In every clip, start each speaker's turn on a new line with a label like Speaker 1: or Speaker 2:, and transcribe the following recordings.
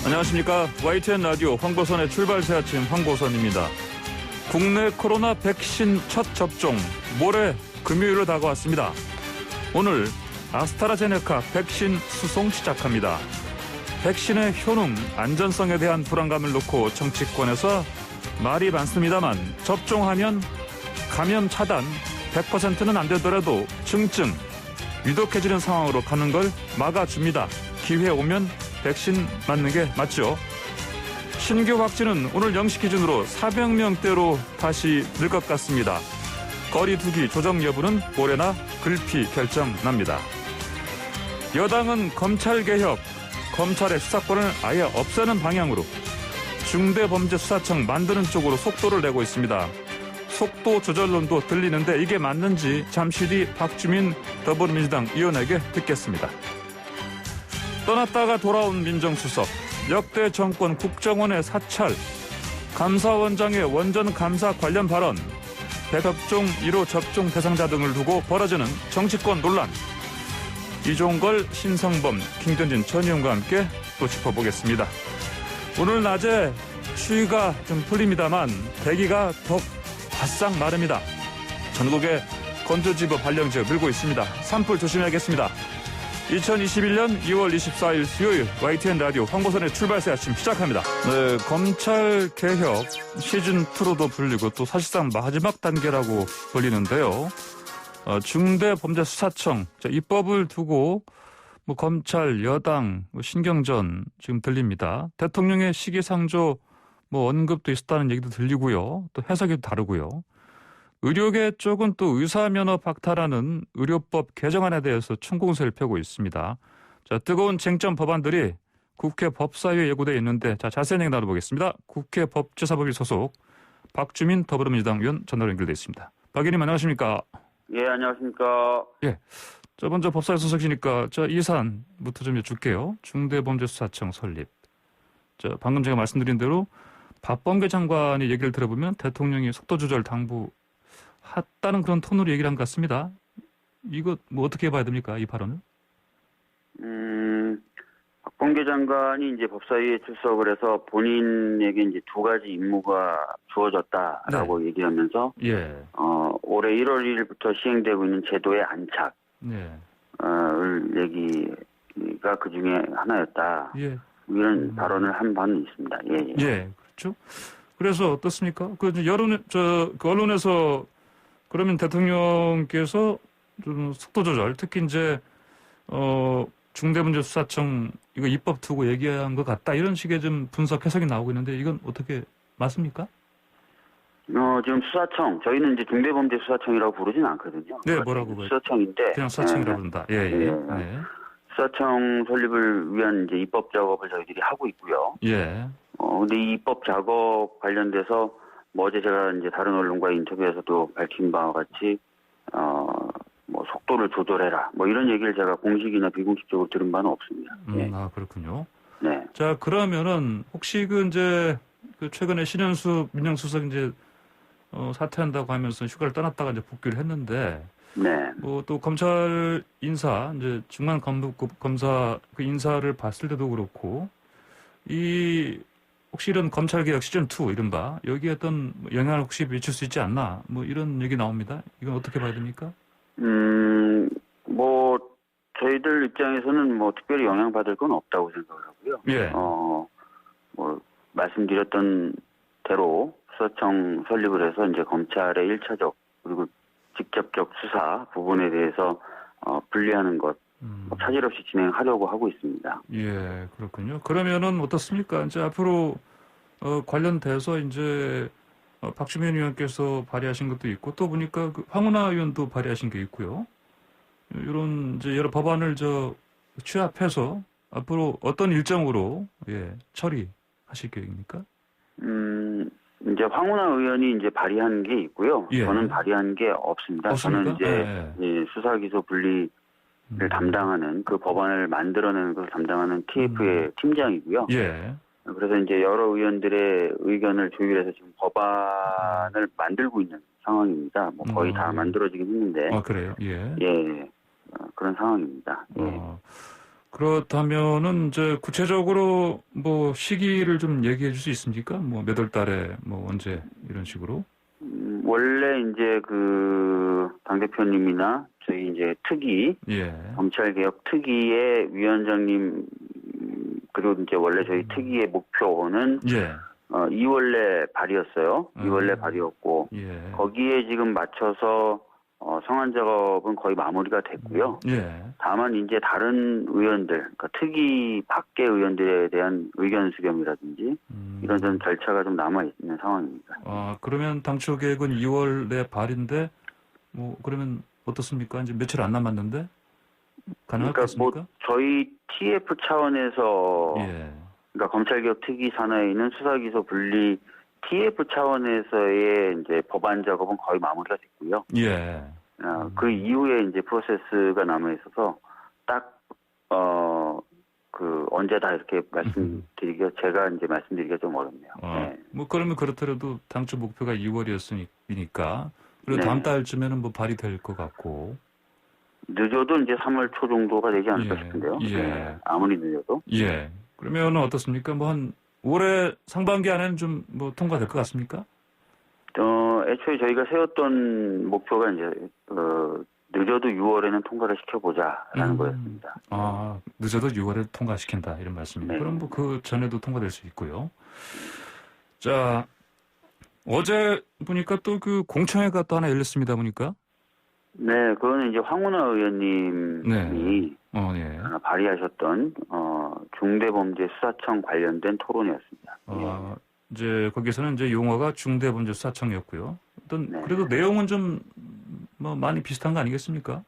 Speaker 1: 안녕하십니까. YTN 라디오 황보선의 출발새 아침 황보선입니다. 국내 코로나 백신 첫 접종 모레 금요일로 다가왔습니다. 오늘 아스트라제네카 백신 수송 시작합니다. 백신의 효능, 안전성에 대한 불안감을 놓고 정치권에서 말이 많습니다만 접종하면 감염 차단 100%는 안 되더라도 증증 유독해지는 상황으로 가는 걸 막아줍니다. 기회 오면 백신 맞는 게 맞죠. 신규 확진은 오늘 0시 기준으로 400명대로 다시 늘 것 같습니다. 거리 두기 조정 여부는 모레나 글피 결정납니다. 여당은 검찰개혁, 검찰의 수사권을 아예 없애는 방향으로 중대범죄수사청 만드는 쪽으로 속도를 내고 있습니다. 속도 조절론도 들리는데 이게 맞는지 잠시 뒤 박주민 더불어민주당 의원에게 듣겠습니다. 떠났다가 돌아온 민정수석, 역대 정권 국정원의 사찰, 감사원장의 원전 감사 관련 발언, 대접종 1호 접종 대상자 등을 두고 벌어지는 정치권 논란. 이종걸, 신성범, 김전진 전 의원과 함께 또 짚어보겠습니다. 오늘 낮에 추위가 좀 풀립니다만 대기가 더 바싹 마릅니다. 전국에 건조지구 발령지역 늘고 있습니다. 산불 조심해야겠습니다. 2021년 2월 24일 수요일 YTN 라디오 황보선의 출발새 아침 시작합니다. 네, 검찰 개혁 시즌2로도 불리고 또 사실상 마지막 단계라고 불리는데요. 중대범죄수사청 입법을 두고 검찰, 여당, 신경전 지금 들립니다. 대통령의 시기상조 언급도 있었다는 얘기도 들리고요. 또 해석이 다르고요. 의료계 쪽은 또 의사면허 박탈하는 의료법 개정안에 대해서 총공세를 펴고 있습니다. 자, 뜨거운 쟁점 법안들이 국회 법사위에 예고되어 있는데 자세한 얘기 나눠보겠습니다. 국회 법제사법위 소속 박주민 더불어민주당 의원 전화로 연결되어 있습니다. 박 의원님 안녕하십니까?
Speaker 2: 예, 안녕하십니까?
Speaker 1: 예. 먼저 법사위 소속이니까 이 사안부터 좀 여쭐게요. 중대범죄수사청 설립. 방금 제가 말씀드린 대로 박범계 장관이 얘기를 들어보면 대통령이 속도 조절 당부했다는 그런 톤으로 얘기를 한 것 같습니다. 이거 어떻게 봐야 됩니까? 이 발언을?
Speaker 2: 박범계 장관이 이제 법사위에 출석을 해서 본인에게 이제 두 가지 임무가 주어졌다라고
Speaker 1: 네.
Speaker 2: 얘기하면서 올해 1월 1일부터 시행되고 있는 제도의 안착 얘기가 그 중에 하나였다. 이런 발언을 한 바는 있습니다.
Speaker 1: 예, 그렇죠. 그래서 어떻습니까? 언론에서 그러면 대통령께서 좀 속도 조절, 특히 이제 중대범죄수사청 이거 입법 두고 얘기한 것 같다 이런 식의 좀 분석 해석이 나오고 있는데 이건 어떻게 맞습니까?
Speaker 2: 지금 수사청 저희는 이제 중대범죄수사청이라고 부르진 않거든요.
Speaker 1: 네, 뭐라고 봐요?
Speaker 2: 수사청인데
Speaker 1: 그냥 수사청이라고 부른다. 예.
Speaker 2: 수사청 설립을 위한 이제 입법 작업을 저희들이 하고 있고요. 근데 이 입법 작업 관련돼서 어제 제가 이제 다른 언론과의 인터뷰에서도 밝힌 바와 같이 속도를 조절해라 이런 얘기를 제가 공식이나 비공식적으로 들은 바는 없습니다.
Speaker 1: 아, 그렇군요.
Speaker 2: 네.
Speaker 1: 자, 그러면은 혹시 최근에 신현수 민정수석 사퇴한다고 하면서 휴가를 떠났다가 휴가를 했는데 또 검찰 인사 중간 간부급 검사 그 인사를 봤을 때도 그렇고 혹시 이런 검찰개혁 시즌2 이른바 여기에 어떤 영향을 혹시 미칠 수 있지 않나 이런 얘기 나옵니다. 이건 어떻게 봐야 됩니까?
Speaker 2: 저희들 입장에서는 특별히 영향받을 건 없다고 생각을 하고요. 말씀드렸던 대로 수사청 설립을 해서 이제 검찰의 1차적 그리고 직접적 수사 부분에 대해서 분리하는 것 차질 없이 진행하려고 하고 있습니다.
Speaker 1: 예, 그렇군요. 그러면은 어떻습니까? 이제 앞으로 관련돼서 이제 박주민 의원께서 발의하신 것도 있고 또 보니까 황운하 의원도 발의하신 게 있고요. 이런 여러 법안을 취합해서 앞으로 어떤 일정으로 처리하실 계획입니까?
Speaker 2: 이제 황운하 의원이 이제 발의한 게 있고요. 저는 발의한 게 없습니다.
Speaker 1: 없습니까?
Speaker 2: 저는 이제 수사 기소 분리를 담당하는 그 법안을 만들어내는 것을 담당하는 TF의 팀장이고요. 그래서 이제 여러 의원들의 의견을 조율해서 지금 법안을 만들고 있는 상황입니다. 거의 다 만들어지긴 했는데.
Speaker 1: 그래요?
Speaker 2: 그런 상황입니다.
Speaker 1: 그렇다면은 이제 구체적으로 뭐 시기를 좀 얘기해 줄 수 있습니까? 뭐 몇 월 달에 뭐 언제 이런 식으로?
Speaker 2: 원래 이제 그 당대표님이나 저희 이제 특위,
Speaker 1: 예.
Speaker 2: 검찰개혁 특위의 위원장님, 그리고 이제 원래 저희 특위의 목표는
Speaker 1: 예.
Speaker 2: 2월 내 발의였어요. 2월 내 발의였고,
Speaker 1: 예.
Speaker 2: 거기에 지금 맞춰서 성안 작업은 거의 마무리가 됐고요.
Speaker 1: 예.
Speaker 2: 다만 이제 다른 의원들, 그러니까 특위 밖의 의원들에 대한 의견 수렴이라든지 이런 좀 절차가 좀 남아 있는 상황입니다.
Speaker 1: 아, 그러면 당초 계획은 2월 내 발인데 뭐 그러면 어떻습니까? 이제 며칠 안 남았는데 가능하겠습니까?
Speaker 2: 그러니까 뭐 저희 TF 차원에서
Speaker 1: 예.
Speaker 2: 그러니까 검찰개혁 특위 산하에 있는 수사기소 분리 TF 차원에서의 이제 법안 작업은 거의 마무리가 됐고요.
Speaker 1: 예.
Speaker 2: 그 이후에 이제 프로세스가 남아 있어서 딱 그 언제다 이렇게 제가 이제 말씀드리기가 좀 어렵네요. 네.
Speaker 1: 뭐 그러면 그렇더라도 당초 목표가 2월이었으니까 그리고
Speaker 2: 네.
Speaker 1: 다음 달쯤에는 뭐 발의될 것 같고
Speaker 2: 늦어도 이제 3월 초 정도가 되지 않을까 싶은데요.
Speaker 1: 예.
Speaker 2: 네. 아무리 늦어도.
Speaker 1: 예. 그러면은 어떻습니까? 뭐 한 올해 상반기 안에는 좀 뭐 통과될 것 같습니까?
Speaker 2: 애초에 저희가 세웠던 목표가 이제 늦어도 6월에는 통과를 시켜보자라는 거였습니다.
Speaker 1: 아, 늦어도 6월에 통과시킨다 이런 말씀이네요.
Speaker 2: 네.
Speaker 1: 그럼 뭐 그 전에도 통과될 수 있고요. 자, 어제 보니까 또 그 공청회가 또 하나 열렸습니다 보니까.
Speaker 2: 네, 그거는 이제 황운하 의원님이
Speaker 1: 예.
Speaker 2: 발의하셨던 중대범죄수사청 관련된 토론이었습니다.
Speaker 1: 이제 거기서는 이제 용어가 중대범죄수사청이었고요. 어떤
Speaker 2: 네.
Speaker 1: 그래도 내용은 좀 뭐 많이 비슷한 거 아니겠습니까?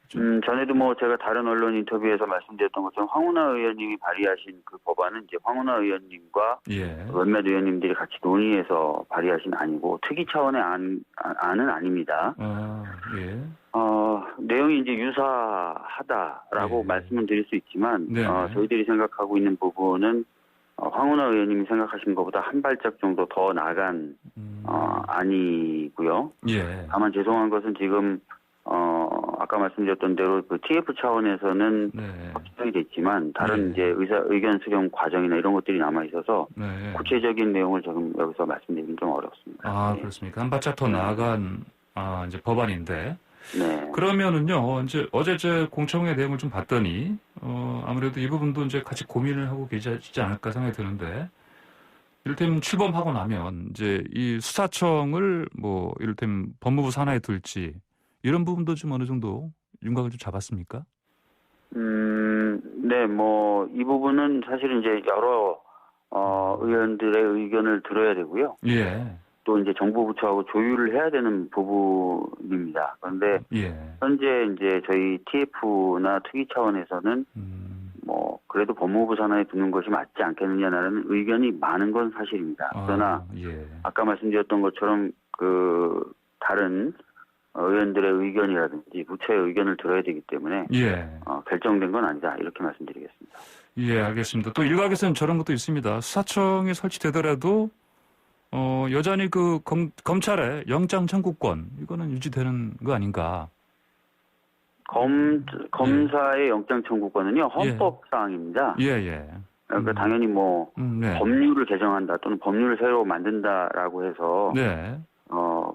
Speaker 2: 전에도 뭐 제가 다른 언론 인터뷰에서 말씀드렸던 것처럼 황운하 의원님이 발의하신 그 법안은 이제 황운하 의원님과 몇몇 의원님들이 같이 논의해서 발의하신 안이고 특위 차원의 안은 아닙니다.
Speaker 1: 예.
Speaker 2: 내용이 이제 유사하다라고 말씀은 드릴 수 있지만 저희들이 생각하고 있는 부분은 황운하 의원님이 생각하신 것보다 한 발짝 정도 더 나간 아니고요.
Speaker 1: 예.
Speaker 2: 다만 죄송한 것은 지금 아까 말씀드렸던 대로 그 TF 차원에서는 확정이 됐지만 다른 이제 의견 수렴 과정이나 이런 것들이 남아 있어서 구체적인 내용을 지금 여기서 말씀드리긴 좀 어렵습니다.
Speaker 1: 그렇습니까? 한 발짝 더 나아간 이제 법안인데.
Speaker 2: 네.
Speaker 1: 그러면은요, 이제 어제 제 공청회 내용을 좀 봤더니, 아무래도 이 부분도 이제 같이 고민을 하고 계시지 않을까 생각이 드는데, 이를테면 출범하고 나면, 이제 이 수사청을 뭐, 이를테면 법무부 산하에 둘지, 이런 부분도 좀 어느 정도 윤곽을 좀 잡았습니까?
Speaker 2: 네, 뭐, 이 부분은 사실은 이제 여러, 의원들의 의견을 들어야 되고요.
Speaker 1: 예.
Speaker 2: 또 이제 정부 부처하고 조율을 해야 되는 부분입니다. 그런데 현재 이제 저희 TF나 특위 차원에서는 뭐 그래도 법무부 산하에 두는 것이 맞지 않겠느냐라는 의견이 많은 건 사실입니다. 그러나 아까 말씀드렸던 것처럼 그 다른 의원들의 의견이라든지 부처의 의견을 들어야 되기 때문에 결정된 건 아니다 이렇게 말씀드리겠습니다.
Speaker 1: 예, 알겠습니다. 또 일각에서는 저런 것도 있습니다. 수사청이 설치되더라도 여전히 그 검찰의 영장 청구권 이거는 유지되는 거 아닌가?
Speaker 2: 검사의 영장 청구권은요 헌법 사항입니다. 그러니까 당연히 뭐 법률을 개정한다 또는 법률을 새로 만든다라고 해서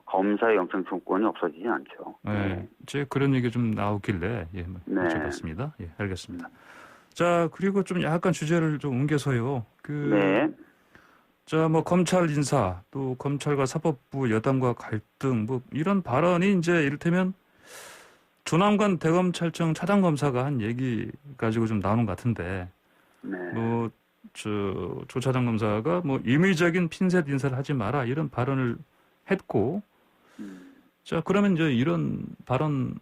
Speaker 2: 검사의 영장 청구권이 없어지진 않죠.
Speaker 1: 제 그런 얘기 좀 나오길래 여쭤봤습니다. 예, 알겠습니다. 자, 그리고 좀 약간 주제를 좀 옮겨서요. 자, 뭐 검찰 인사 또 검찰과 사법부 여당과 갈등 뭐 이런 발언이 이제 이를테면 조남관 대검찰청 차장검사가 한 얘기 가지고 좀 나오는 것 같은데 뭐 조 차장검사가 뭐 임의적인 핀셋 인사를 하지 마라 이런 발언을 했고 자 그러면 이제 이런 발언의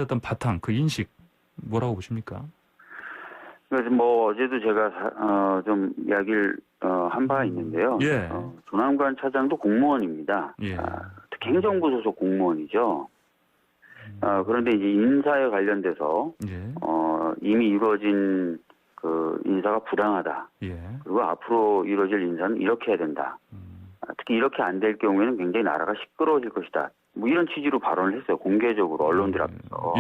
Speaker 1: 어떤 바탕 그 인식 뭐라고 보십니까?
Speaker 2: 그래서 뭐 어제도 제가 좀 이야기를 한 바 있는데요. 조남관 차장도 공무원입니다. 특히 행정부 소속 공무원이죠. 그런데 이제 인사에 관련돼서 이미 이루어진 그 인사가 부당하다. 그리고 앞으로 이루어질 인사는 이렇게 해야 된다. 특히 이렇게 안 될 경우에는 굉장히 나라가 시끄러워질 것이다. 뭐 이런 취지로 발언을 했어요. 공개적으로 언론들 앞에서.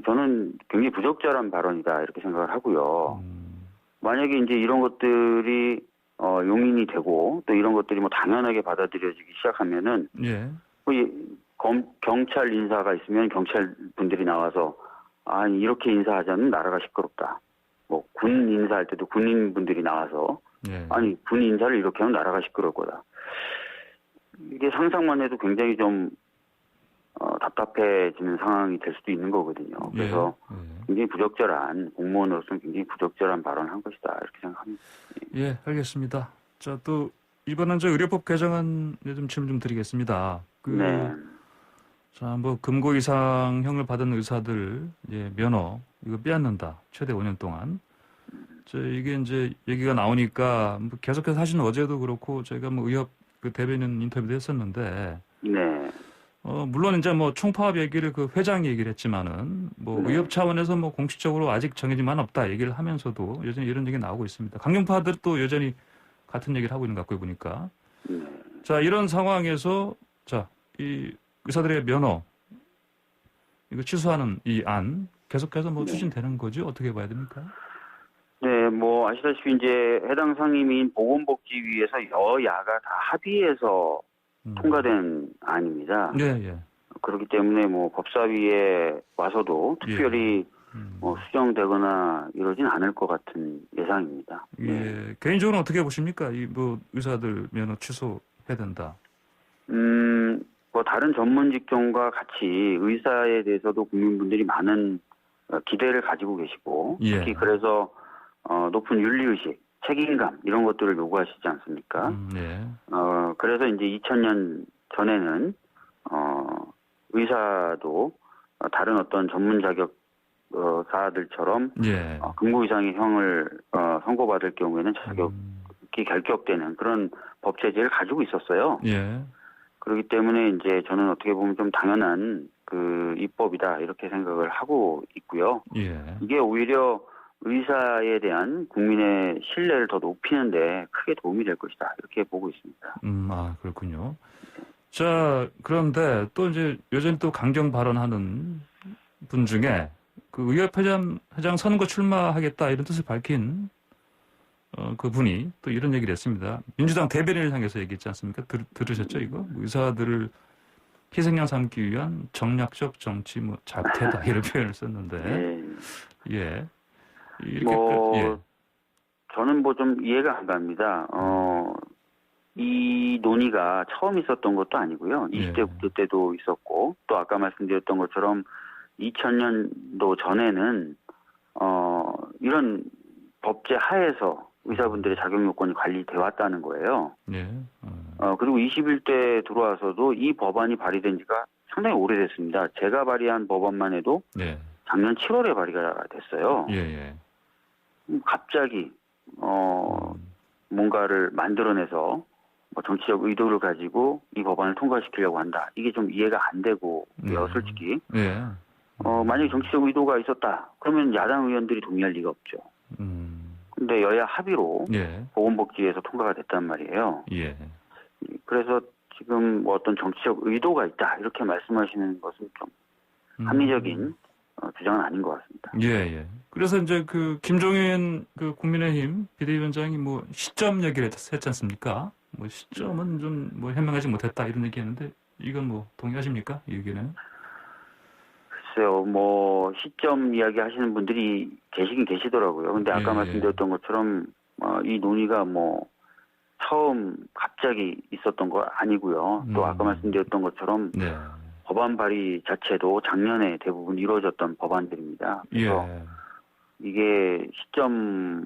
Speaker 2: 저는 굉장히 부적절한 발언이다 이렇게 생각을 하고요. 만약에 이제 이런 것들이 용인이 되고 또 이런 것들이 뭐 당연하게 받아들여지기 시작하면은
Speaker 1: 예.
Speaker 2: 경찰 인사가 있으면 경찰 분들이 나와서 아니 이렇게 인사하자면 나라가 시끄럽다. 뭐 군 인사할 때도 군인 분들이 나와서
Speaker 1: 예.
Speaker 2: 아니 군 인사를 이렇게 하면 나라가 시끄러울 거다. 이게 상상만 해도 굉장히 좀 답답해지는 상황이 될 수도 있는 거거든요. 그래서 굉장히 부적절한 공무원으로서는 굉장히 부적절한 발언을 한 것이다 이렇게 생각합니다.
Speaker 1: 예, 알겠습니다. 자, 또 이번은 저 의료법 개정안에 좀 질문 좀 드리겠습니다.
Speaker 2: 네.
Speaker 1: 자, 뭐 금고 이상형을 받은 의사들 면허 이거 빼앗는다. 최대 5년 동안. 이게 이제 얘기가 나오니까 뭐 계속해서 사실 어제도 그렇고 저희가 뭐 의협 그 대변인 인터뷰도 했었는데.
Speaker 2: 네.
Speaker 1: 물론 이제 뭐 총파업 얘기를 그 회장이 얘기를 했지만은 뭐
Speaker 2: 네.
Speaker 1: 의협 차원에서 뭐 공식적으로 아직 정해진 바는 없다 얘기를 하면서도 여전히 이런 얘기 나오고 있습니다. 강경파들도 여전히 같은 얘기를 하고 있는 것 같고요, 보니까.
Speaker 2: 네.
Speaker 1: 자, 이런 상황에서 이 의사들의 면허 이거 취소하는 이 안 계속해서 뭐 추진되는 거죠? 어떻게 봐야 됩니까?
Speaker 2: 네, 뭐 아시다시피 이제 해당 상임위인 보건복지위에서 여야가 다 합의해서 통과된 안입니다.
Speaker 1: 네, 예.
Speaker 2: 그렇기 때문에 뭐 법사위에 와서도 특별히 뭐 수정되거나 이러진 않을 것 같은 예상입니다.
Speaker 1: 예. 개인적으로 어떻게 보십니까? 이 뭐 의사들 면허 취소해야 된다.
Speaker 2: 뭐 다른 전문 직종과 같이 의사에 대해서도 국민분들이 많은 기대를 가지고 계시고 특히 그래서 높은 윤리의식, 책임감 이런 것들을 요구하시지 않습니까?
Speaker 1: 네.
Speaker 2: 그래서 이제 2000년 전에는 의사도 다른 어떤 전문 자격 사들처럼 금고 이상의 형을 선고받을 경우에는 자격이 결격되는 그런 법 체제를 가지고 있었어요.
Speaker 1: 예.
Speaker 2: 그렇기 때문에 이제 저는 어떻게 보면 좀 당연한 그 입법이다 이렇게 생각을 하고 있고요.
Speaker 1: 예.
Speaker 2: 이게 오히려 의사에 대한 국민의 신뢰를 더 높이는데 크게 도움이 될 것이다 이렇게 보고 있습니다.
Speaker 1: 그렇군요. 자, 그런데 또 이제 여전히 또 강경 발언하는 분 중에 그 의협 회장 선거 출마하겠다 이런 뜻을 밝힌 그 분이 또 이런 얘기를 했습니다. 민주당 대변인을 향해서 얘기했지 않습니까? 들으셨죠 이거? 희생양 삼기 위한 정략적 정치 자태다 이런 표현을 썼는데 예. 이렇게
Speaker 2: 저는 뭐 좀 이해가 안 갑니다. 이 논의가 처음 있었던 것도 아니고요. 20대 국회 때도 있었고 또 아까 말씀드렸던 것처럼 2000년도 전에는 이런 법제 하에서 의사분들의 자격 요건이 관리돼 왔다는 거예요. 그리고 21대 들어와서도 이 법안이 발의된 지가 상당히 오래됐습니다. 제가 발의한 법안만 해도 작년 7월에 발의가 됐어요. 갑자기 뭔가를 만들어내서 뭐 정치적 의도를 가지고 이 법안을 통과시키려고 한다. 이게 좀 이해가 안 되고요, 솔직히. 만약에 정치적 의도가 있었다. 그러면 야당 의원들이 동의할 리가 없죠. 근데 여야 합의로 보건복지위에서 통과가 됐단 말이에요. 그래서 지금 뭐 어떤 정치적 의도가 있다. 이렇게 말씀하시는 것은 좀 합리적인 주장은 아닌 것 같습니다.
Speaker 1: 그래서 이제 그 김종인 그 국민의힘 비대위원장이 뭐 시점 얘기를 했지 않습니까? 뭐 시점은 좀 뭐 현명하지 못했다 이런 얘기했는데 이건 뭐 동의하십니까? 이 의견은?
Speaker 2: 글쎄요, 뭐 시점 이야기 하시는 분들이 계시긴 계시더라고요. 근데 아까 말씀드렸던 것처럼 이 논의가 뭐 처음 갑자기 있었던 거 아니고요. 또 아까 말씀드렸던 것처럼 법안 발의 자체도 작년에 대부분 이루어졌던 법안들입니다. 그래서 이게 시점을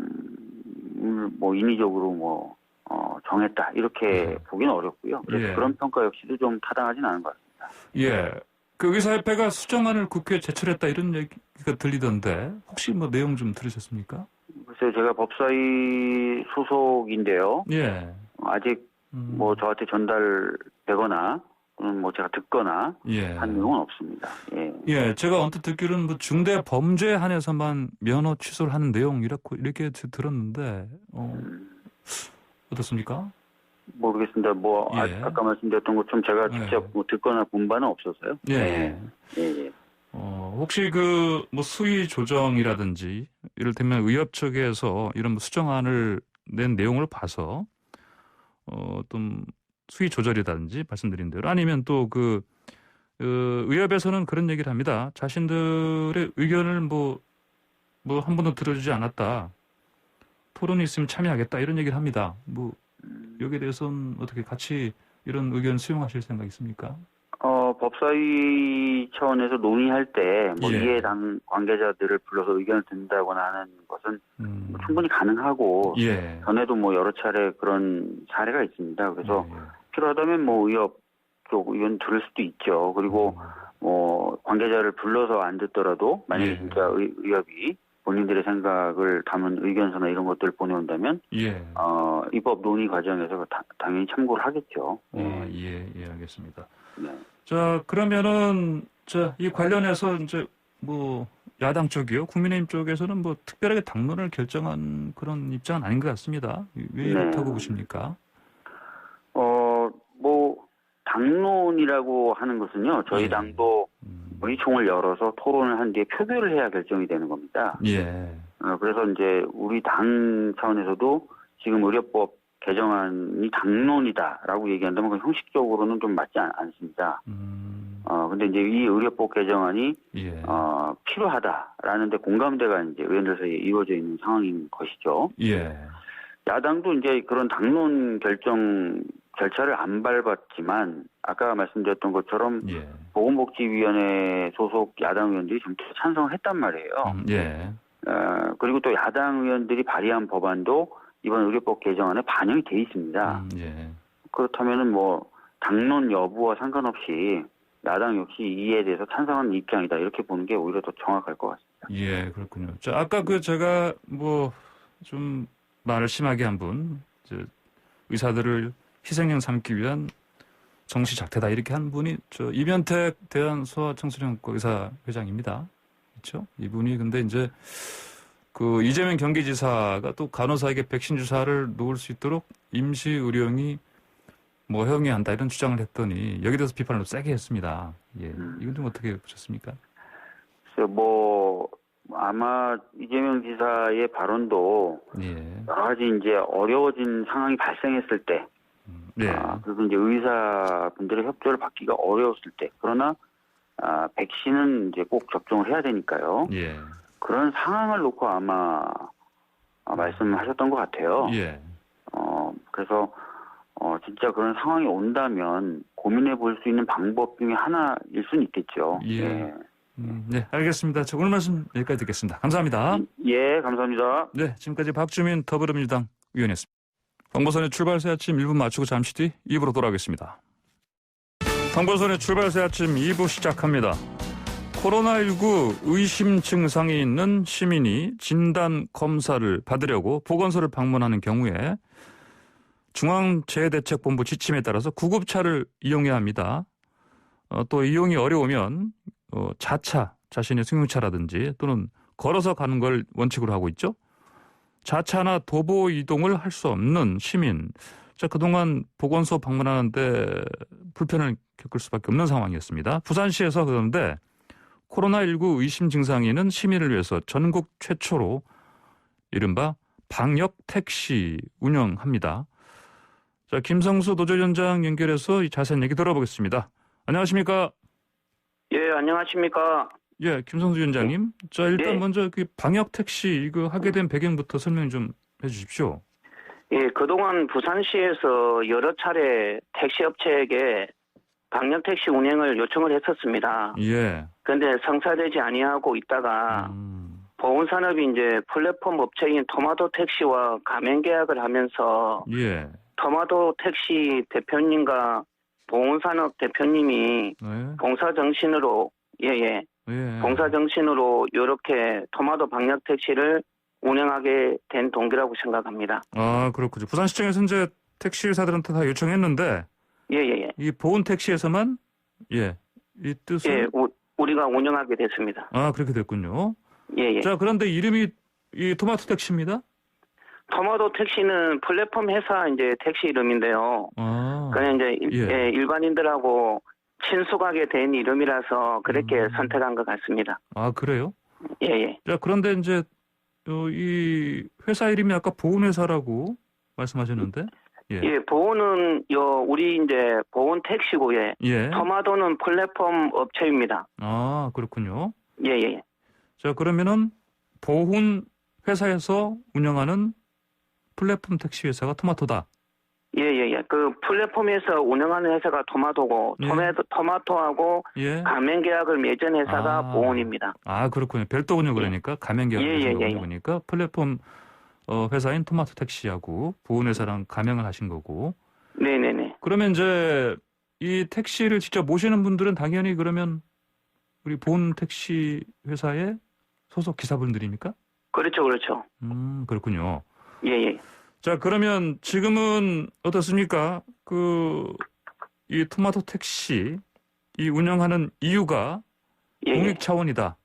Speaker 2: 뭐 인위적으로 뭐 정했다 이렇게 보기는 어렵고요. 그래서 그런 평가 역시도 좀 타당하진 않은 것 같습니다.
Speaker 1: 그 의사협회가 수정안을 국회에 제출했다 이런 얘기가 들리던데 혹시 뭐 내용 좀 들으셨습니까?
Speaker 2: 글쎄요, 제가 법사위 소속인데요. 아직 뭐 저한테 전달되거나 또는 뭐 제가 듣거나 한 내용은 없습니다.
Speaker 1: 제가 언뜻 듣기로는 뭐 중대 범죄에 한해서만 면허 취소를 하는 내용 이렇게 들었는데 어떻습니까?
Speaker 2: 모르겠습니다. 뭐 아까 말씀드렸던 것처럼 제가 직접 뭐 듣거나 본 바는 없어서요.
Speaker 1: 혹시 그 뭐 수위 조정이라든지 이를테면 의협 측에서 이런 뭐 수정안을 낸 내용을 봐서 좀 수위 조절이라든지 말씀드린 대로 아니면 또 의협에서는 그런 얘기를 합니다. 자신들의 의견을 뭐 한 번도 들어주지 않았다. 토론이 있으면 참여하겠다 이런 얘기를 합니다. 뭐 여기에 대해서는 어떻게 같이 이런 의견 수용하실 생각 있습니까?
Speaker 2: 법사위 차원에서 논의할 때 뭐
Speaker 1: 예.
Speaker 2: 이해 당 관계자들을 불러서 의견을 듣는다거나 하는 것은 뭐 충분히 가능하고
Speaker 1: 예.
Speaker 2: 전에도 뭐 여러 차례 그런 사례가 있습니다. 그래서
Speaker 1: 예.
Speaker 2: 필요하다면 뭐 의협 쪽 의견 들을 수도 있죠. 그리고 뭐 관계자를 불러서 안 듣더라도 만약에
Speaker 1: 예.
Speaker 2: 진짜 의협이 본인들의 생각을 담은 의견서나 이런 것들을 보내온다면
Speaker 1: 예.
Speaker 2: 입법 논의 과정에서 당연히 참고를 하겠죠.
Speaker 1: 예, 알겠습니다.
Speaker 2: 네.
Speaker 1: 자, 그러면은 이 관련해서 이제 뭐 야당 쪽이요, 국민의힘 쪽에서는 뭐 특별하게 당론을 결정한 그런 입장은 아닌 것 같습니다. 왜 이렇다고 보십니까?
Speaker 2: 뭐 당론이라고 하는 것은요, 저희
Speaker 1: 예.
Speaker 2: 당도 의총을 열어서 토론을 한 뒤에 표결을 해야 결정이 되는 겁니다.
Speaker 1: 예.
Speaker 2: 그래서 이제 우리 당 차원에서도 지금 의료법 개정안이 당론이다라고 얘기한다면 그 형식적으로는 좀 맞지 않습니다. 근데 이제 이 의료법 개정안이
Speaker 1: 예.
Speaker 2: 필요하다라는 데 공감대가 이제 의원들 사이에 이루어져 있는 상황인 것이죠.
Speaker 1: 예.
Speaker 2: 야당도 이제 그런 당론 결정 절차를 안 밟았지만 아까 말씀드렸던 것처럼
Speaker 1: 예.
Speaker 2: 보건복지위원회 소속 야당 의원들이 전부 찬성을 했단 말이에요.
Speaker 1: 예.
Speaker 2: 그리고 또 야당 의원들이 발의한 법안도 이번 의료법 개정안에 반영이 돼 있습니다.
Speaker 1: 예.
Speaker 2: 그렇다면은 뭐 당론 여부와 상관없이 야당 역시 이에 대해서 찬성하는 입장이다 이렇게 보는 게 오히려 더 정확할 것 같습니다.
Speaker 1: 예, 그렇군요. 자, 아까 제가 뭐 좀 말을 심하게 한 분, 의사들을 희생양 삼기 위한 정시작태다 이렇게 한 분이 이면택 대한소아청소년과 의사 회장입니다. 그렇죠? 이분이 근데 이제 이재명 경기지사가 또 간호사에게 백신 주사를 놓을 수 있도록 임시 의료용이 뭐 허용해야 한다 이런 주장을 했더니 여기에 대해서 비판을 좀 세게 했습니다. 예, 이건 좀 어떻게 보셨습니까?
Speaker 2: 그래서 뭐 아마 이재명 지사의 발언도
Speaker 1: 예.
Speaker 2: 여러 가지 이제 어려워진 상황이 발생했을 때, 그리고 이제 의사분들의 협조를 받기가 어려웠을 때, 그러나 백신은 이제 꼭 접종을 해야 되니까요.
Speaker 1: 예.
Speaker 2: 그런 상황을 놓고 아마 말씀하셨던 것 같아요.
Speaker 1: 예.
Speaker 2: 그래서 진짜 그런 상황이 온다면 고민해 볼 수 있는 방법 중에 하나일 수는 있겠죠.
Speaker 1: 예. 네, 알겠습니다. 오늘 말씀 여기까지 듣겠습니다. 감사합니다.
Speaker 2: 예, 감사합니다.
Speaker 1: 네, 지금까지 박주민 더불어민주당 의원이었습니다. 황보선의 출발새 아침 1분 마치고 잠시 뒤 2부로 돌아오겠습니다. 황보선의 출발새 아침 2부 시작합니다. 코로나19 의심 증상이 있는 시민이 진단 검사를 받으려고 보건소를 방문하는 경우에 중앙재해대책본부 지침에 따라서 구급차를 이용해야 합니다. 또 이용이 어려우면 자신의 승용차라든지 또는 걸어서 가는 걸 원칙으로 하고 있죠. 자차나 도보 이동을 할 수 없는 시민. 그동안 보건소 방문하는데 불편을 겪을 수밖에 없는 상황이었습니다. 부산시에서 그런데 코로나19 의심 증상이 있는 시민을 위해서 전국 최초로 이른바 방역 택시 운영합니다. 자, 김성수 노조위원장 연결해서 이 자세한 얘기 들어보겠습니다. 안녕하십니까?
Speaker 3: 예, 안녕하십니까?
Speaker 1: 예, 김성수 위원장님. 자, 일단
Speaker 3: 예.
Speaker 1: 먼저 방역 택시 이거 하게 된 배경부터 설명 좀 해주십시오.
Speaker 3: 예, 그동안 부산시에서 여러 차례 택시업체에게 방역택시 운행을 요청을 했었습니다.
Speaker 1: 예.
Speaker 3: 그런데 성사되지 아니하고 있다가 보훈산업이 이제 플랫폼 업체인 토마토 택시와 가맹 계약을 하면서
Speaker 1: 예.
Speaker 3: 토마토 택시 대표님과 보훈산업 대표님이
Speaker 1: 네.
Speaker 3: 봉사정신으로 봉사정신으로 이렇게 토마토 방역택시를 운영하게 된 동기라고 생각합니다.
Speaker 1: 아, 그렇군요. 부산시청에서 이제 택시사들한테 다 요청했는데 이 보훈 택시에서만 이 뜻을
Speaker 3: 우리가 운영하게 됐습니다.
Speaker 1: 아, 그렇게 됐군요.
Speaker 3: 예.
Speaker 1: 자, 그런데 이름이 이 토마토 택시입니다.
Speaker 3: 토마토 택시는 플랫폼 회사 이제 택시 이름인데요.
Speaker 1: 아.
Speaker 3: 그냥 이제 일반인들하고 친숙하게 된 이름이라서 그렇게 선택한 것 같습니다.
Speaker 1: 아, 그래요?
Speaker 3: 예, 예.
Speaker 1: 자, 그런데 이제 이 회사 이름이 아까 보훈회사라고 말씀하셨는데,
Speaker 3: 예, 보훈은 우리 이제 보훈 택시고요.
Speaker 1: 예.
Speaker 3: 토마토는 플랫폼 업체입니다.
Speaker 1: 아, 그렇군요.
Speaker 3: 예, 예.
Speaker 1: 자, 그러면은 보훈 회사에서 운영하는 플랫폼 택시 회사가 토마토다.
Speaker 3: 예, 예, 예. 그 플랫폼에서 운영하는 회사가 토마토고,
Speaker 1: 예.
Speaker 3: 토마토하고
Speaker 1: 예.
Speaker 3: 가맹 계약을 맺은 회사가
Speaker 1: 아.
Speaker 3: 보훈입니다.
Speaker 1: 아, 그렇군요. 별도군요. 그러니까 가맹 계약을
Speaker 3: 예,
Speaker 1: 하신
Speaker 3: 예,
Speaker 1: 거군요.
Speaker 3: 예.
Speaker 1: 그러니까 플랫폼 회사인 토마토 택시하고 보훈 회사랑 가맹을 하신 거고.
Speaker 3: 네, 네, 네.
Speaker 1: 그러면 이제 이 택시를 직접 모시는 분들은 당연히 그러면 우리 보훈 택시 회사의 소속 기사분들입니까?
Speaker 3: 그렇죠, 그렇죠.
Speaker 1: 그렇군요.
Speaker 3: 예, 예.
Speaker 1: 자, 그러면 지금은 어떻습니까? 이 토마토 택시 이 운영하는 이유가
Speaker 3: 예,
Speaker 1: 공익 차원이다.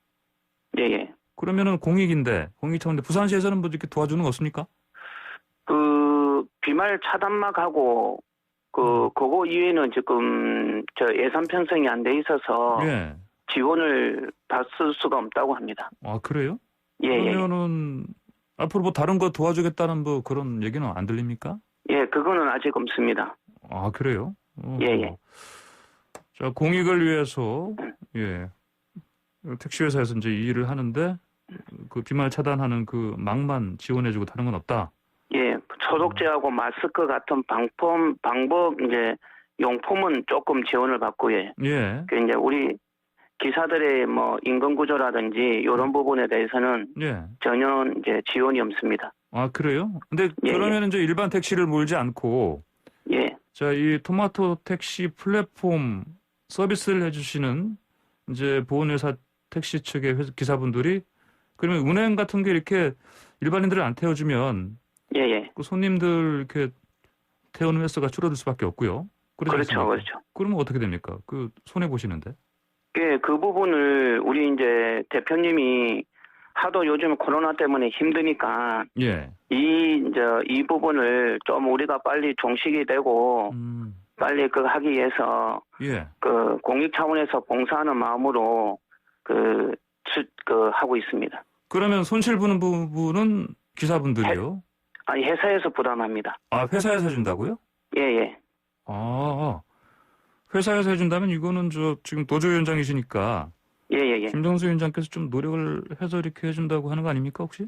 Speaker 3: 예, 예.
Speaker 1: 그러면은 공익 차원인데 부산시에서는 뭐 이렇게 도와주는 거 없습니까?
Speaker 3: 그 비말 차단막하고 그거 이외에는 지금 저 예산 편성이 안 돼 있어서
Speaker 1: 예.
Speaker 3: 지원을 받을 수가 없다고 합니다.
Speaker 1: 아, 그래요?
Speaker 3: 예, 예.
Speaker 1: 그러면은 앞으로 뭐 다른 거 도와주겠다는 뭐 그런 얘기는 안 들립니까?
Speaker 3: 예, 그거는 아직 없습니다.
Speaker 1: 아, 그래요?
Speaker 3: 예, 예.
Speaker 1: 자, 공익을 위해서 예. 택시 회사에서 이제 이 일을 하는데 그 비말 차단하는 그 막만 지원해주고 다른 건 없다.
Speaker 3: 예, 소독제하고 마스크 같은 방법 이제 용품은 조금 지원을 받고요.
Speaker 1: 예.
Speaker 3: 그 이제 우리 기사들의 뭐 인건 구조라든지 이런 부분에 대해서는
Speaker 1: 예.
Speaker 3: 전혀 이제 지원이 없습니다.
Speaker 1: 아, 그래요? 근데
Speaker 3: 예,
Speaker 1: 그러면 이제 일반 택시를 몰지 않고
Speaker 3: 예,
Speaker 1: 자, 이 토마토 택시 플랫폼 서비스를 해주시는 이제 보훈회사 택시 측의 기사분들이 그러면 운행 같은 게 이렇게 일반인들을 안 태워주면
Speaker 3: 예, 예.
Speaker 1: 그 손님들 이렇게 태우는 횟수가 줄어들 수밖에 없고요. 그렇지
Speaker 3: 그렇죠,
Speaker 1: 않습니까?
Speaker 3: 그렇죠.
Speaker 1: 그러면 어떻게 됩니까? 그 손해 보시는데?
Speaker 3: 예, 그 부분을 우리 이제 대표님이 하도 요즘 코로나 때문에 힘드니까
Speaker 1: 예.
Speaker 3: 이 부분을 좀 우리가 빨리 종식이 되고 빨리 그 하기 위해서
Speaker 1: 예.
Speaker 3: 그 공익 차원에서 봉사하는 마음으로 하고 있습니다.
Speaker 1: 그러면 손실 보는 부분은 기사분들이요?
Speaker 3: 아니 회사에서 부담합니다.
Speaker 1: 아, 회사에서 해준다고요?
Speaker 3: 예, 예.
Speaker 1: 아, 회사에서 해준다면 이거는 지금 노조위원장이시니까
Speaker 3: 예, 예, 예.
Speaker 1: 김정수 위원장께서 좀 노력을 해서 이렇게 해준다고 하는 거 아닙니까 혹시?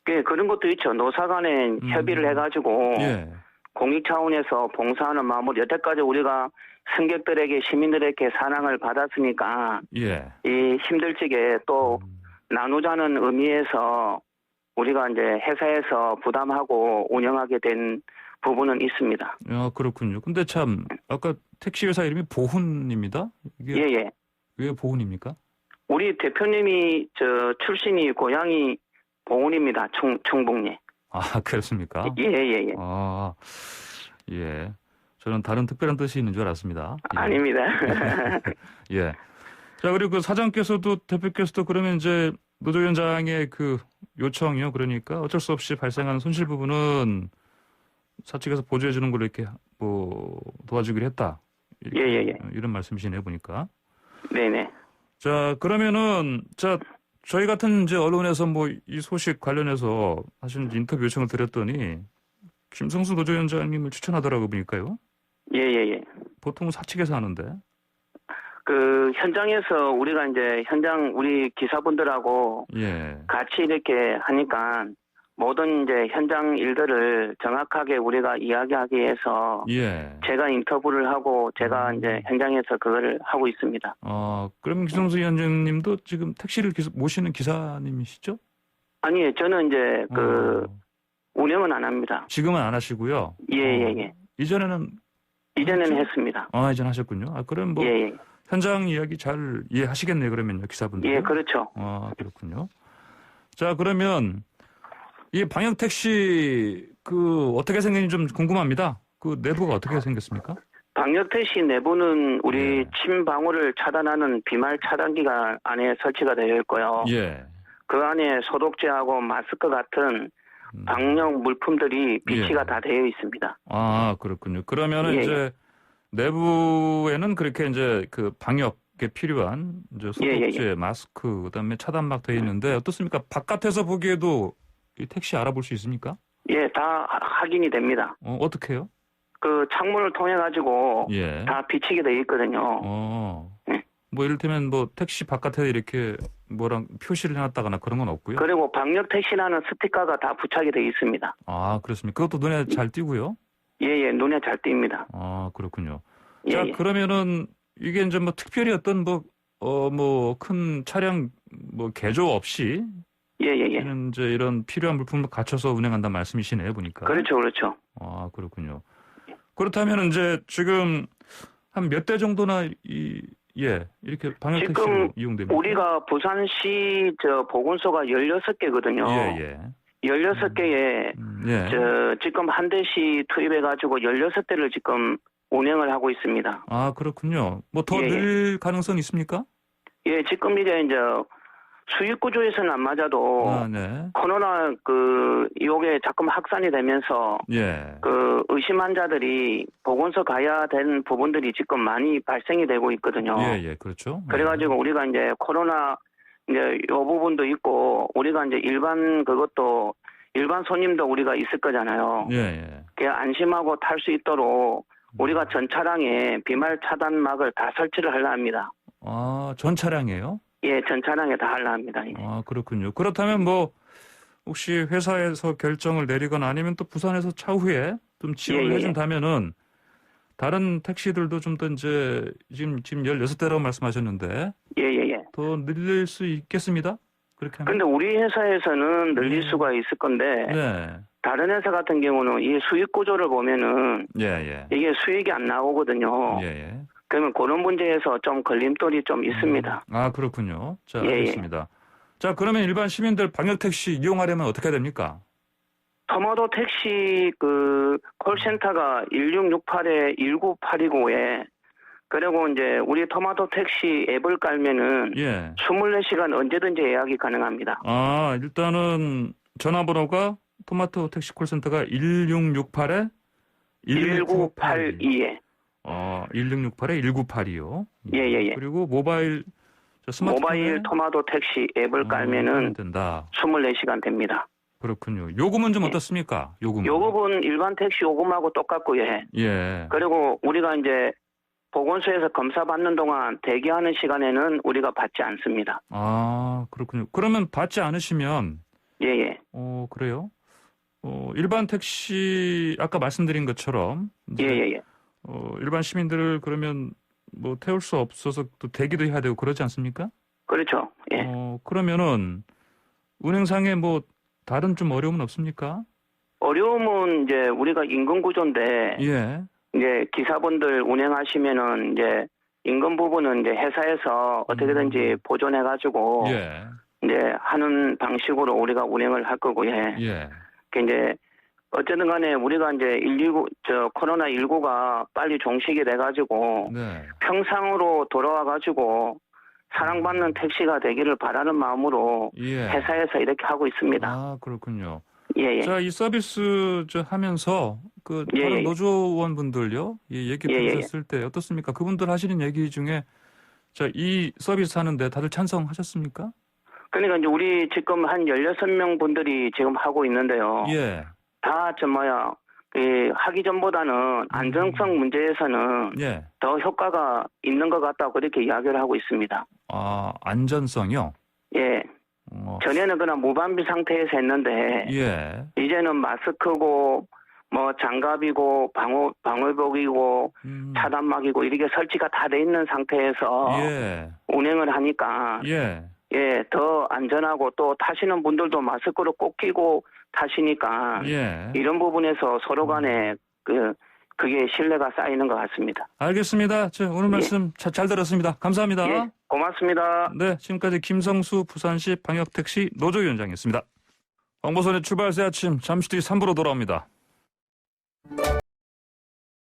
Speaker 3: 예, 그런 것도 있죠. 노사 간에 협의를 해가지고
Speaker 1: 예.
Speaker 3: 공익 차원에서 봉사하는 마음으로 여태까지 우리가 승객들에게 시민들에게 사랑을 받았으니까
Speaker 1: 예.
Speaker 3: 이 힘들 적에 또 나누자는 의미에서 우리가 이제 회사에서 부담하고 운영하게 된 부분은 있습니다.
Speaker 1: 아, 그렇군요. 근데 참 아까 택시 회사 이름이 보훈입니다. 이게
Speaker 3: 예, 예.
Speaker 1: 왜 보훈입니까?
Speaker 3: 우리 대표님이 출신이 고향이 보훈입니다. 청북리.
Speaker 1: 아, 그렇습니까?
Speaker 3: 예, 예, 예.
Speaker 1: 아, 예. 저는 다른 특별한 뜻이 있는 줄 알았습니다. 예.
Speaker 3: 아닙니다.
Speaker 1: 예. 자, 그리고 그 사장께서도 대표께서도 그러면 이제 노조위원장의 그 요청이요. 그러니까 어쩔 수 없이 발생하는 손실 부분은 사측에서 보조해 주는 걸로 이렇게 뭐 도와주기로 했다.
Speaker 3: 예, 예, 예.
Speaker 1: 이런 말씀이시네요, 보니까.
Speaker 3: 네네.
Speaker 1: 자, 그러면은 저희 같은 이제 언론에서 뭐 이 소식 관련해서 사실 인터뷰 요청을 드렸더니 김성수 노조위원장님을 추천하더라고 보니까요.
Speaker 3: 예, 예, 예.
Speaker 1: 보통 사측에서 하는데.
Speaker 3: 그 현장에서 우리가 이제 우리 기사분들하고
Speaker 1: 예.
Speaker 3: 같이 이렇게 하니까 모든 이제 현장 일들을 정확하게 우리가 이야기하기 위해서
Speaker 1: 예.
Speaker 3: 제가 인터뷰를 하고 제가 이제 현장에서 그걸 하고 있습니다.
Speaker 1: 그럼 김성수 위원장님도 지금 택시를 모시는 기사님이시죠?
Speaker 3: 아니, 저는 이제 운영은 안 합니다.
Speaker 1: 지금은 안 하시고요.
Speaker 3: 예, 예, 예.
Speaker 1: 이전에는
Speaker 3: 했습니다.
Speaker 1: 이전 하셨군요. 그럼 뭐
Speaker 3: 예, 예.
Speaker 1: 현장 이야기 잘 이해하시겠네요. 그러면요, 기사분들.
Speaker 3: 예, 그렇죠.
Speaker 1: 그렇군요. 자, 그러면 이 방역 택시 어떻게 생긴지 좀 궁금합니다. 그 내부가 어떻게 생겼습니까?
Speaker 3: 방역 택시 내부는 우리 침 방울을 차단하는 비말 차단기가 안에 설치가 되어 있고요.
Speaker 1: 예.
Speaker 3: 그 안에 소독제하고 마스크 같은 방역 물품들이 비치가 다 되어 있습니다.
Speaker 1: 아, 그렇군요. 그러면은
Speaker 3: 예,
Speaker 1: 이제 내부에는 그렇게 이제 그 방역에 필요한 이제 소독제, 마스크, 그다음에 차단막 되어 있는데 어떻습니까? 바깥에서 보기에도 이 택시 알아볼 수 있습니까?
Speaker 3: 예, 다 확인이 됩니다.
Speaker 1: 어떻게 해요?
Speaker 3: 그 창문을 통해 가지고
Speaker 1: 예.
Speaker 3: 다 비치게 돼 있거든요.
Speaker 1: 네. 뭐 이를테면 뭐 택시 바깥에 이렇게 뭐랑 표시를 해놨다거나 그런 건 없고요.
Speaker 3: 그리고 방역 택시라는 스티커가 다 부착이 돼 있습니다.
Speaker 1: 아, 그렇습니까? 그것도 눈에 잘 띄고요.
Speaker 3: 예, 눈에 잘 띕니다.
Speaker 1: 아, 그렇군요.
Speaker 3: 예,
Speaker 1: 자, 그러면은 이게 이제 뭐 특별히 어떤 뭐 큰 차량 뭐 개조 없이
Speaker 3: 예.
Speaker 1: 이제 이런 필요한 물품을 갖춰서 운행한다는 말씀이시네요, 보니까.
Speaker 3: 그렇죠.
Speaker 1: 아, 그렇군요. 그렇다면 이제 지금 한 몇 대 정도나 이렇게 방역 택시로 이용됩니까?
Speaker 3: 우리가 부산시 보건소가 16개거든요.
Speaker 1: 예.
Speaker 3: 16개에 지금 한 대씩 투입해 가지고 16대를 지금 운행을 하고 있습니다.
Speaker 1: 아, 그렇군요. 뭐 더 늘 가능성이 있습니까?
Speaker 3: 예, 지금 이제 수익 구조에서는 안 맞아도 코로나 요게 자꾸 확산이 되면서 그 의심 환자들이 보건소 가야 되는 부분들이 지금 많이 발생이 되고 있거든요.
Speaker 1: 예, 그렇죠.
Speaker 3: 그래가지고 우리가 이제 코로나 이제 요 부분도 있고 우리가 이제 일반 손님도 우리가 있을 거잖아요. 그 안심하고 탈 수 있도록 우리가 전 차량에 비말 차단막을 다 설치를 하려 합니다.
Speaker 1: 아, 전 차량이에요?
Speaker 3: 예, 전 차량에 다 하려 합니다. 예.
Speaker 1: 아, 그렇군요. 그렇다면 뭐 혹시 회사에서 결정을 내리거나 아니면 또 부산에서 차후에 좀 지원을 해준다면은 다른 택시들도 좀 더 이제 지금 16대라고 말씀하셨는데
Speaker 3: 예.
Speaker 1: 더 늘릴 수 있겠습니다? 그렇게 하면.
Speaker 3: 근데 우리 회사에서는 늘릴 수가 있을 건데 다른 회사 같은 경우는 이 수익 구조를 보면은 이게 수익이 안 나오거든요. 그러면 그런 문제에서 좀 걸림돌이 좀 있습니다.
Speaker 1: 아, 그렇군요. 자, 알겠습니다. 자, 그러면 일반 시민들 방역 택시 이용하려면 어떻게 해야 됩니까?
Speaker 3: 토마토 택시 콜센터가 1668-1989에 그리고 이제 우리 토마토 택시 앱을 깔면은 24시간 언제든지 예약이 가능합니다.
Speaker 1: 아, 일단은 전화번호가 토마토 택시 콜센터가 1668-1982에 1668-1982요.
Speaker 3: 예.
Speaker 1: 그리고 모바일
Speaker 3: 토마토 택시 앱을 깔면은
Speaker 1: 된다.
Speaker 3: 24시간 됩니다.
Speaker 1: 그렇군요. 요금은 좀 어떻습니까?
Speaker 3: 요금은 일반 택시 요금하고 똑같고요. 그리고 우리가 이제 보건소에서 검사 받는 동안 대기하는 시간에는 우리가 받지 않습니다.
Speaker 1: 아, 그렇군요. 그러면 받지 않으시면 그래요? 일반 택시 아까 말씀드린 것처럼 일반 시민들을 그러면 뭐 태울 수 없어서 또 대기도 해야 되고 그러지 않습니까?
Speaker 3: 그렇죠.
Speaker 1: 그러면은 운행상에 뭐 다른 좀 어려움은 없습니까?
Speaker 3: 어려움은 이제 우리가 임금 구조인데 이제 기사분들 운행하시면은 이제 임금 부분은 이제 회사에서 어떻게든지 보존해 가지고 이제 하는 방식으로 우리가 운행을 할 거고요. 그 이제 어쨌든 간에 우리가 이제 코로나19가 빨리 종식이 돼가지고 평상으로 돌아와가지고 사랑받는 택시가 되기를 바라는 마음으로 회사에서 이렇게 하고 있습니다.
Speaker 1: 아, 그렇군요.
Speaker 3: 예.
Speaker 1: 자, 이 서비스 하면서 다른 노조원분들요, 얘기 들으셨을 때 어떻습니까? 그분들 하시는 얘기 중에 자, 이 서비스 하는데 다들 찬성하셨습니까?
Speaker 3: 그러니까 이제 우리 지금 한 16명 분들이 지금 하고 있는데요. 다 하기 전보다는 안정성 문제에서는 더 효과가 있는 것 같다고 그렇게 이야기를 하고 있습니다.
Speaker 1: 아, 안전성이요?
Speaker 3: 예. 전에는 그냥 무방비 상태에서 했는데 이제는 마스크고 뭐 장갑이고 방호복이고 차단막이고 이렇게 설치가 다 돼 있는 상태에서 운행을 하니까 더 안전하고 또 타시는 분들도 마스크를 꼭 끼고 타시니까 이런 부분에서 서로 간에 그게 신뢰가 쌓이는 것 같습니다.
Speaker 1: 알겠습니다. 오늘 말씀 잘 들었습니다. 감사합니다.
Speaker 3: 고맙습니다.
Speaker 1: 네, 지금까지 김성수 부산시 방역택시 노조위원장이었습니다. 황보선의 출발새 아침 잠시 뒤 3부로 돌아옵니다.